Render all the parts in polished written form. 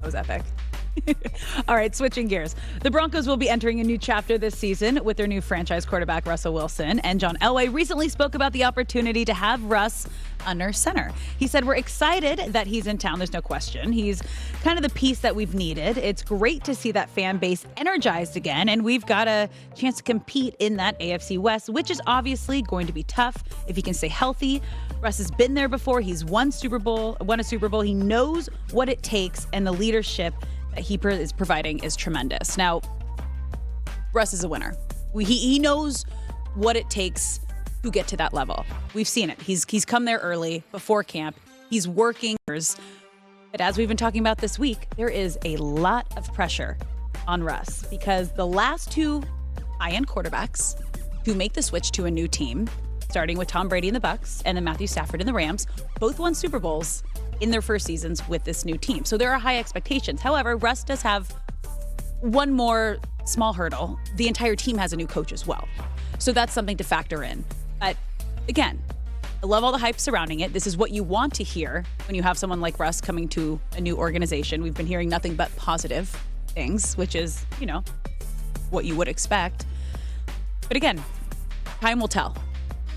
was epic. All right, switching gears. The Broncos will be entering a new chapter this season with their new franchise quarterback, Russell Wilson. And John Elway recently spoke about the opportunity to have Russ under center. He said, we're excited that he's in town. There's no question. He's kind of the piece that we've needed. It's great to see that fan base energized again. And we've got a chance to compete in that AFC West, which is obviously going to be tough if he can stay healthy. Russ has been there before. He's won a Super Bowl. He knows what it takes, and the leadership that he is providing is tremendous. Now, Russ is a winner. He knows what it takes to get to that level. We've seen it. He's come there early, before camp. He's working. But as we've been talking about this week, there is a lot of pressure on Russ because the last two high-end quarterbacks who make the switch to a new team, starting with Tom Brady in the Bucs and then Matthew Stafford in the Rams, both won Super Bowls in their first seasons with this new team. So there are high expectations. However, Russ does have one more small hurdle. The entire team has a new coach as well. So that's something to factor in. But again, I love all the hype surrounding it. This is what you want to hear when you have someone like Russ coming to a new organization. We've been hearing nothing but positive things, which is, what you would expect. But again, time will tell.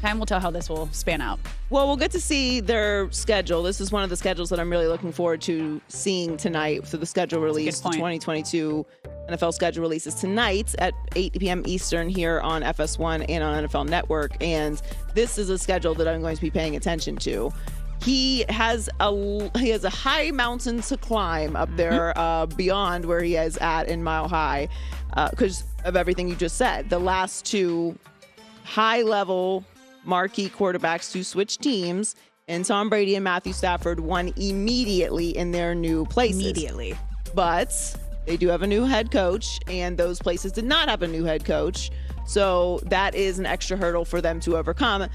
Time will tell how this will span out. Well, we'll get to see their schedule. This is one of the schedules that I'm really looking forward to seeing tonight. So the schedule release, the 2022 NFL schedule releases tonight at 8 p.m. Eastern here on FS1 and on NFL Network. And this is a schedule that I'm going to be paying attention to. He has a high mountain to climb up there beyond where he is at in Mile High because of everything you just said. The last two high-level marquee quarterbacks to switch teams, and Tom Brady and Matthew Stafford won immediately in their new places. Immediately. But they do have a new head coach, and those places did not have a new head coach. So that is an extra hurdle for them to overcome.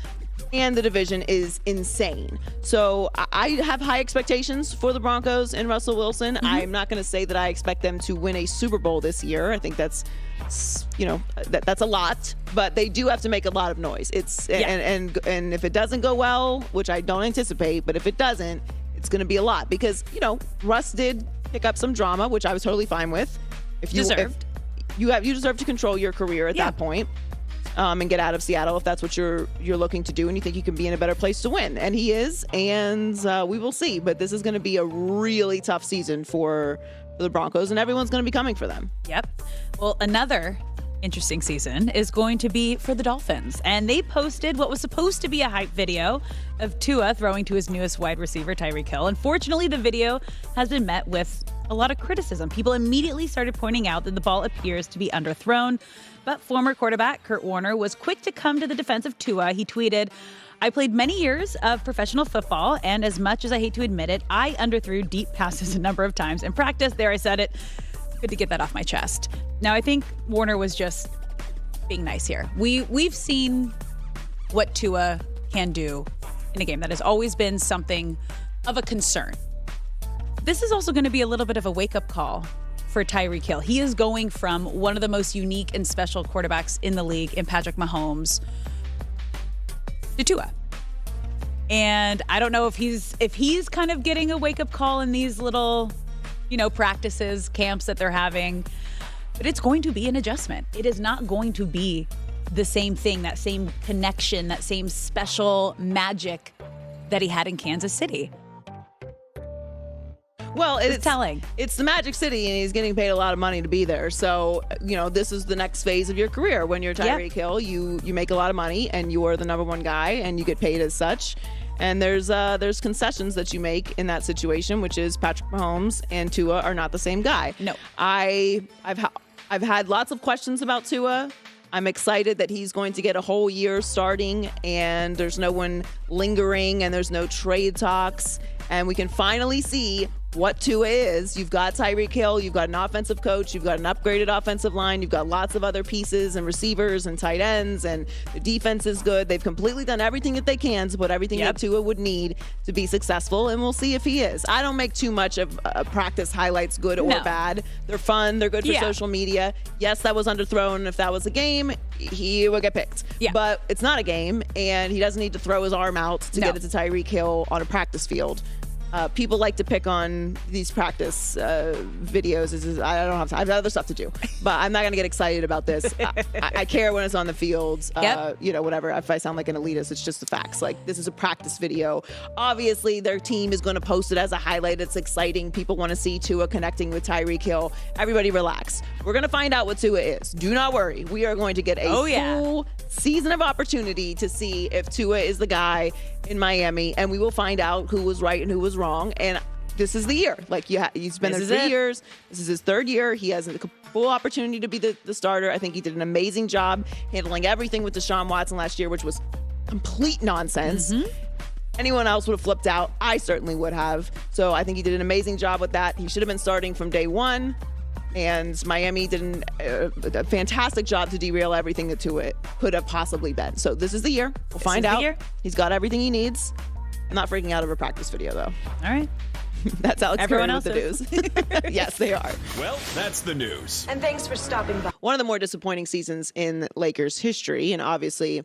And the division is insane. So I have high expectations for the Broncos and Russell Wilson. I'm not going to say that I expect them to win a Super Bowl this year. I think that's a lot, but they do have to make a lot of noise. And if it doesn't go well, which I don't anticipate, but if it doesn't, it's going to be a lot because, Russ did pick up some drama, which I was totally fine with. You deserve to control your career at that point. And get out of Seattle if that's what you're looking to do and you think you can be in a better place to win. And he is, and we will see. But this is going to be a really tough season for the Broncos, and everyone's going to be coming for them. Yep. Well, another interesting season is going to be for the Dolphins. And they posted what was supposed to be a hype video of Tua throwing to his newest wide receiver, Tyreek Hill. Unfortunately, the video has been met with a lot of criticism. People immediately started pointing out that the ball appears to be underthrown. But former quarterback Kurt Warner was quick to come to the defense of Tua. He tweeted, I played many years of professional football, and as much as I hate to admit it, I underthrew deep passes a number of times in practice. There, I said it. Good to get that off my chest. Now, I think Warner was just being nice here. We've seen what Tua can do in a game. That has always been something of a concern. This is also going to be a little bit of a wake-up call for Tyreek Hill. He is going from one of the most unique and special quarterbacks in the league in Patrick Mahomes to Tua. And I don't know if he's kind of getting a wake-up call in these little, practices, camps that they're having. But it's going to be an adjustment. It is not going to be the same thing, that same connection, that same special magic that he had in Kansas City. Well, it's telling. It's the Magic City, and he's getting paid a lot of money to be there. So, this is the next phase of your career. When you're Tyreek Hill, you make a lot of money, and you are the number one guy, and you get paid as such. And there's concessions that you make in that situation, which is Patrick Mahomes and Tua are not the same guy. No, I've had lots of questions about Tua. I'm excited that he's going to get a whole year starting, and there's no one lingering, and there's no trade talks, and we can finally see what Tua is. You've got Tyreek Hill, you've got an offensive coach, you've got an upgraded offensive line, you've got lots of other pieces and receivers and tight ends, and the defense is good. They've completely done everything that they can to put everything that Tua would need to be successful, and we'll see if he is. I don't make too much of practice highlights good or bad. They're fun, they're good for social media. Yes, that was underthrown. If that was a game, he would get picked. But it's not a game, and he doesn't need to throw his arm out to get it to Tyreek Hill on a practice field. People like to pick on these practice videos. I don't have time. I have other stuff to do. But I'm not going to get excited about this. I care when it's on the field. Yep. Whatever. If I sound like an elitist, it's just the facts. Like, this is a practice video. Obviously, their team is going to post it as a highlight. It's exciting. People want to see Tua connecting with Tyreek Hill. Everybody relax. We're going to find out what Tua is. Do not worry. We are going to get a full season of opportunity to see if Tua is the guy in Miami, and we will find out who was right and who was wrong. And this is the year. Like, he's been there 3 years. This is his third year. He has a full opportunity to be the starter. I think he did an amazing job handling everything with Deshaun Watson last year, which was complete nonsense. Anyone else would have flipped out. I certainly would have. So I think he did an amazing job with that. He should have been starting from day one. And Miami did a fantastic job to derail everything that Tua could have possibly been. So this is the year. We'll find out. He's got everything he needs. I'm not freaking out over practice video, though. All right. That's Alex Everyone Curry with the news. Yes, they are. Well, that's the news. And thanks for stopping by. One of the more disappointing seasons in Lakers history, and obviously,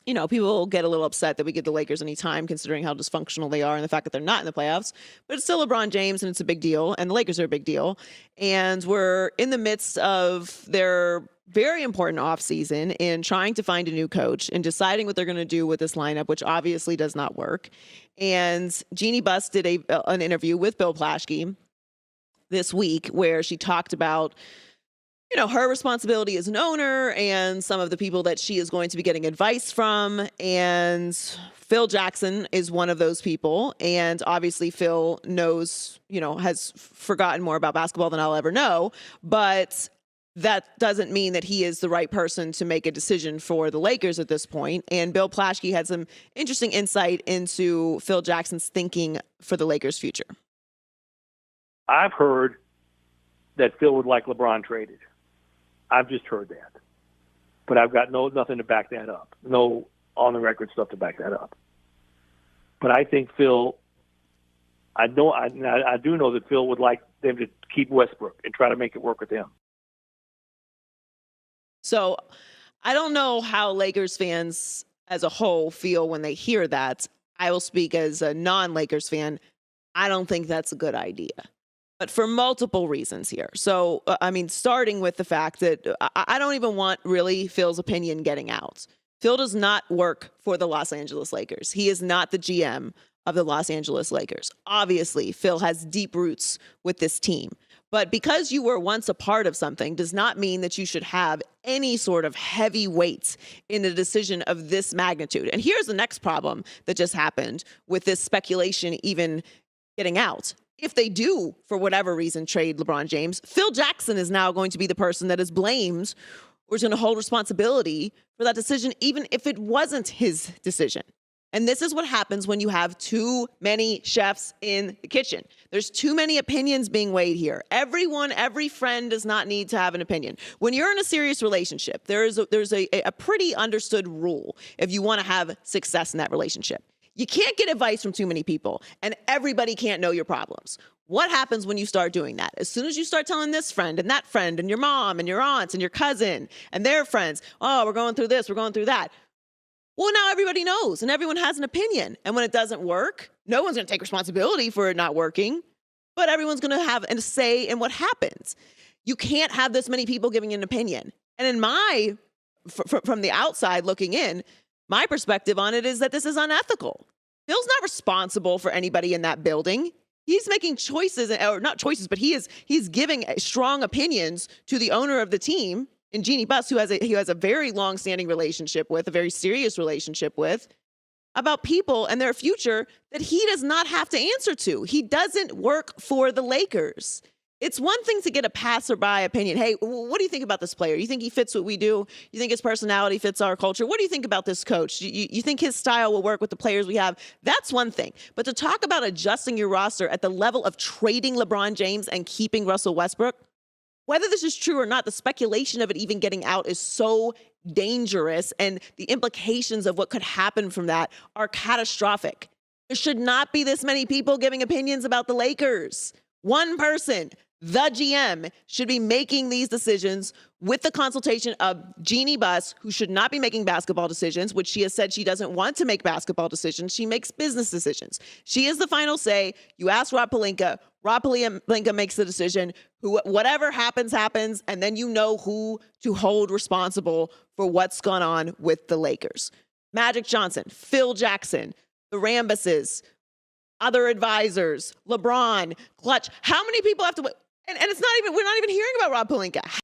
people get a little upset that we give the Lakers any time considering how dysfunctional they are and the fact that they're not in the playoffs. But it's still LeBron James, and it's a big deal, and the Lakers are a big deal. And we're in the midst of their very important offseason in trying to find a new coach and deciding what they're going to do with this lineup, which obviously does not work. And Jeannie Buss did an interview with Bill Plaschke this week where she talked about her responsibility as an owner and some of the people that she is going to be getting advice from. And Phil Jackson is one of those people. And obviously Phil knows, has forgotten more about basketball than I'll ever know. But that doesn't mean that he is the right person to make a decision for the Lakers at this point. And Bill Plaschke had some interesting insight into Phil Jackson's thinking for the Lakers' future. I've heard that Phil would like LeBron traded. I've just heard that. But I've got nothing to back that up. No on-the-record stuff to back that up. But I think Phil, I do know that Phil would like them to keep Westbrook and try to make it work with him. So I don't know how Lakers fans as a whole feel when they hear that. I will speak as a non-Lakers fan. I don't think that's a good idea. But for multiple reasons here. So, starting with the fact that I don't even want really Phil's opinion getting out. Phil does not work for the Los Angeles Lakers. He is not the GM of the Los Angeles Lakers. Obviously, Phil has deep roots with this team. But because you were once a part of something does not mean that you should have any sort of heavy weight in a decision of this magnitude. And here's the next problem that just happened with this speculation even getting out. If they do, for whatever reason, trade LeBron James, Phil Jackson is now going to be the person that is blamed or is going to hold responsibility for that decision, even if it wasn't his decision. And this is what happens when you have too many chefs in the kitchen. There's too many opinions being weighed here. Every friend does not need to have an opinion. When you're in a serious relationship, there's a pretty understood rule if you want to have success in that relationship. You can't get advice from too many people, and everybody can't know your problems. What happens when you start doing that? As soon as you start telling this friend and that friend and your mom and your aunts and your cousin and their friends, oh, we're going through this, we're going through that. Well, now everybody knows and everyone has an opinion. And when it doesn't work, no one's going to take responsibility for it not working, but everyone's going to have a say in what happens. You can't have this many people giving an opinion. And from the outside looking in, my perspective on it is that this is unethical. Phil's not responsible for anybody in that building. He's making choices, or not choices, but he's giving strong opinions to the owner of the team, in Jeannie Buss, who has a very long-standing relationship with, a very serious relationship with, about people and their future that he does not have to answer to. He doesn't work for the Lakers. It's one thing to get a passerby opinion. Hey, what do you think about this player? You think he fits what we do? You think his personality fits our culture? What do you think about this coach? You think his style will work with the players we have? That's one thing. But to talk about adjusting your roster at the level of trading LeBron James and keeping Russell Westbrook, whether this is true or not, the speculation of it even getting out is so dangerous, and the implications of what could happen from that are catastrophic. There should not be this many people giving opinions about the Lakers. One person. the GM, should be making these decisions with the consultation of Jeannie Buss, who should not be making basketball decisions, which she has said she doesn't want to make basketball decisions. She makes business decisions. She is the final say. You ask Rob Pelinka. Rob Pelinka makes the decision. Whatever happens, happens. And then you know who to hold responsible for what's gone on with the Lakers. Magic Johnson, Phil Jackson, the Rambuses, other advisors, LeBron, Clutch. How many people have to wait? And it's not even, we're not even hearing about Rob Pelinka.